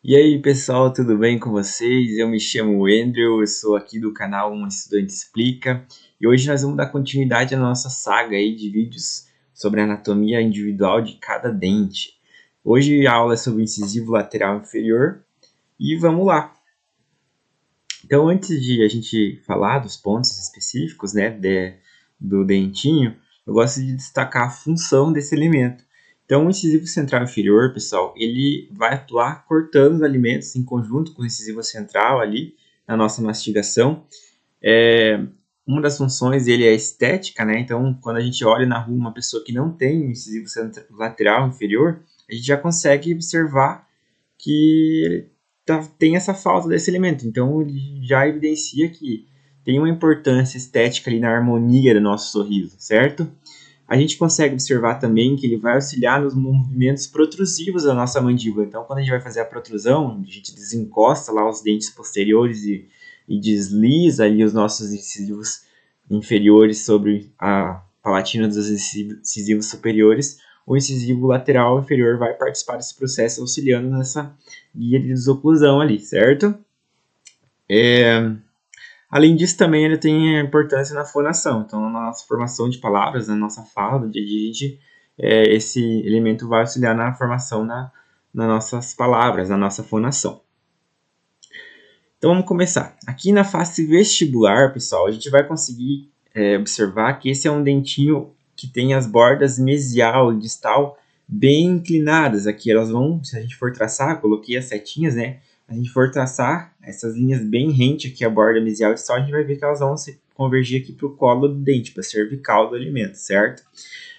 E aí pessoal, tudo bem com vocês? Eu me chamo Andrew, eu sou aqui do canal Um Estudante Explica e hoje nós vamos dar continuidade à nossa saga aí de vídeos sobre a anatomia individual de cada dente. Hoje a aula é sobre o incisivo lateral inferior e vamos lá! Então antes de a gente falar dos pontos específicos do dentinho, eu gosto de destacar a função desse elemento. Então, o incisivo central inferior, pessoal, ele vai atuar cortando os alimentos em conjunto com o incisivo central ali na nossa mastigação. Uma das funções dele é estética, né? Então, quando a gente olha na rua uma pessoa que não tem o incisivo lateral inferior, a gente já consegue observar que ele tem essa falta desse elemento. Então, ele já evidencia que tem uma importância estética ali na harmonia do nosso sorriso, certo? A gente consegue observar também que ele vai auxiliar nos movimentos protrusivos da nossa mandíbula. Então, quando a gente vai fazer a protrusão, a gente desencosta lá os dentes posteriores e desliza ali os nossos incisivos inferiores sobre a palatina dos incisivos superiores. O incisivo lateral inferior vai participar desse processo, auxiliando nessa guia de desoclusão ali, certo? Além disso, também ele tem importância na fonação. Então, na nossa formação de palavras, na nossa fala do dia a dia, esse elemento vai auxiliar na formação nas nossas palavras, na nossa fonação. Então, vamos começar. Aqui na face vestibular, pessoal, a gente vai conseguir observar que esse é um dentinho que tem as bordas mesial e distal bem inclinadas. Aqui elas vão, se a gente for traçar, coloquei as setinhas, né? A gente for traçar essas linhas bem rente aqui, a borda mesial e distal, a gente vai ver que elas vão se convergir aqui para o colo do dente, para a cervical do alimento, certo?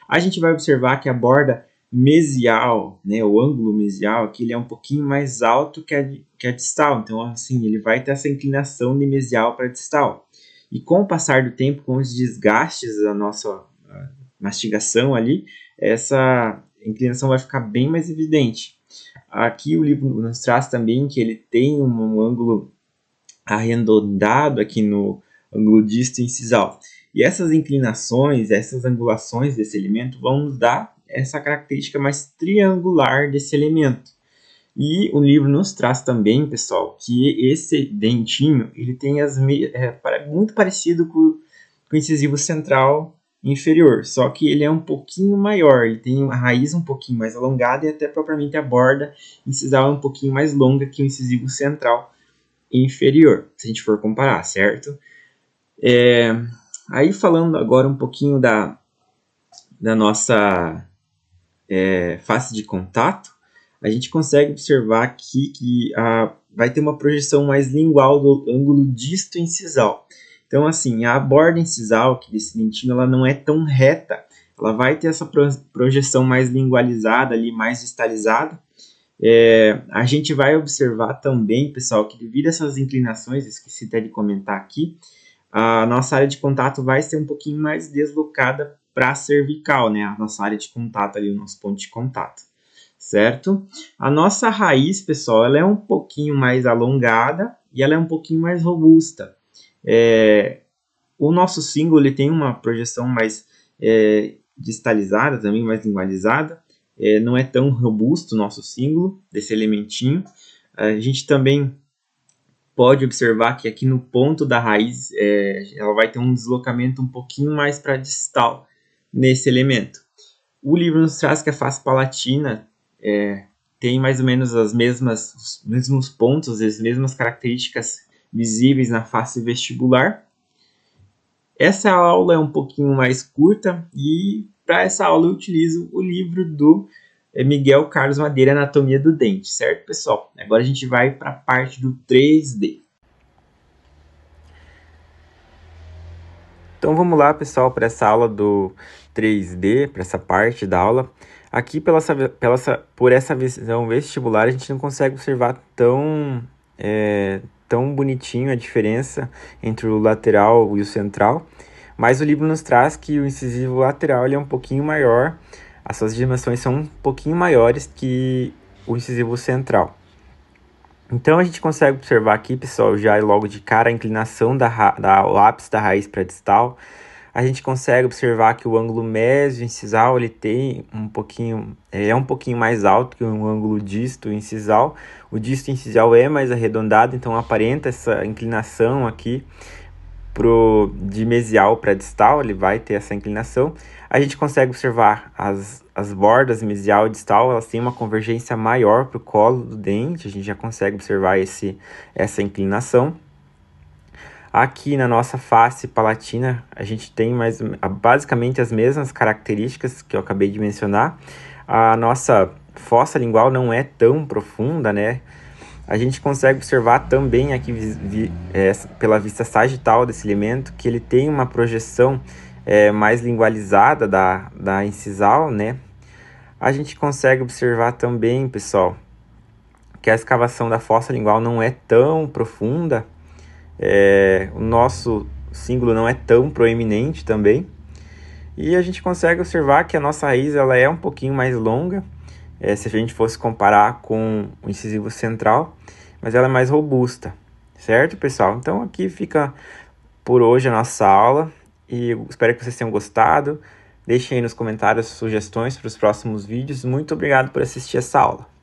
A gente vai observar que a borda mesial, né, o ângulo mesial aqui, ele é um pouquinho mais alto que a distal. Então, assim, ele vai ter essa inclinação de mesial para distal. E com o passar do tempo, com os desgastes da nossa mastigação ali, essa inclinação vai ficar bem mais evidente. Aqui o livro nos traz também que ele tem um ângulo arredondado aqui no ângulo disto incisal. E essas inclinações, essas angulações desse elemento vão nos dar essa característica mais triangular desse elemento. E o livro nos traz também, pessoal, que esse dentinho ele tem muito parecido com o incisivo central inferior, só que ele é um pouquinho maior, ele tem a raiz um pouquinho mais alongada e até propriamente a borda incisal é um pouquinho mais longa que o incisivo central inferior, se a gente for comparar, certo? Aí falando agora um pouquinho da nossa face de contato, a gente consegue observar aqui que vai ter uma projeção mais lingual do ângulo disto incisal. Então, assim, a borda incisal aqui desse dentinho, ela não é tão reta, ela vai ter essa projeção mais lingualizada ali, mais distalizada. A gente vai observar também, pessoal, que devido a essas inclinações, esqueci até de comentar aqui, a nossa área de contato vai ser um pouquinho mais deslocada para a cervical, né? A nossa área de contato ali, o nosso ponto de contato, certo? A nossa raiz, pessoal, ela é um pouquinho mais alongada e ela é um pouquinho mais robusta. O nosso símbolo ele tem uma projeção mais distalizada, também mais lingualizada. Não é tão robusto o nosso símbolo desse elementinho. A gente também pode observar que aqui no ponto da raiz ela vai ter um deslocamento um pouquinho mais para distal nesse elemento. O livro nos traz que a face palatina tem mais ou menos os mesmos pontos, as mesmas características visíveis na face vestibular. Essa aula é um pouquinho mais curta e para essa aula eu utilizo o livro do Miguel Carlos Madeira, Anatomia do Dente, certo, pessoal? Agora a gente vai para a parte do 3D. Então vamos lá, pessoal, para essa aula do 3D, para essa parte da aula. Aqui, por essa visão vestibular, a gente não consegue observar tão bonitinho a diferença entre o lateral e o central, mas o livro nos traz que o incisivo lateral ele é um pouquinho maior, as suas dimensões são um pouquinho maiores que o incisivo central. Então a gente consegue observar aqui, pessoal, já logo de cara a inclinação do ápice da raiz para distal. A gente consegue observar que o ângulo mesio-incisal ele tem é um pouquinho mais alto que o ângulo disto-incisal. O disto-incisal é mais arredondado, então aparenta essa inclinação aqui de mesial para distal, ele vai ter essa inclinação. A gente consegue observar as bordas mesial e distal, elas têm uma convergência maior para o colo do dente, a gente já consegue observar essa inclinação. Aqui na nossa face palatina, a gente tem basicamente as mesmas características que eu acabei de mencionar. A nossa fossa lingual não é tão profunda, né? A gente consegue observar também aqui pela vista sagital desse elemento que ele tem uma projeção mais lingualizada da incisal, né? A gente consegue observar também, pessoal, que a escavação da fossa lingual não é tão profunda. O nosso cíngulo não é tão proeminente também. E a gente consegue observar que a nossa raiz ela é um pouquinho mais longa, se a gente fosse comparar com o incisivo central, mas ela é mais robusta, certo, pessoal? Então aqui fica por hoje a nossa aula e eu espero que vocês tenham gostado. Deixem aí nos comentários sugestões para os próximos vídeos. Muito obrigado por assistir essa aula.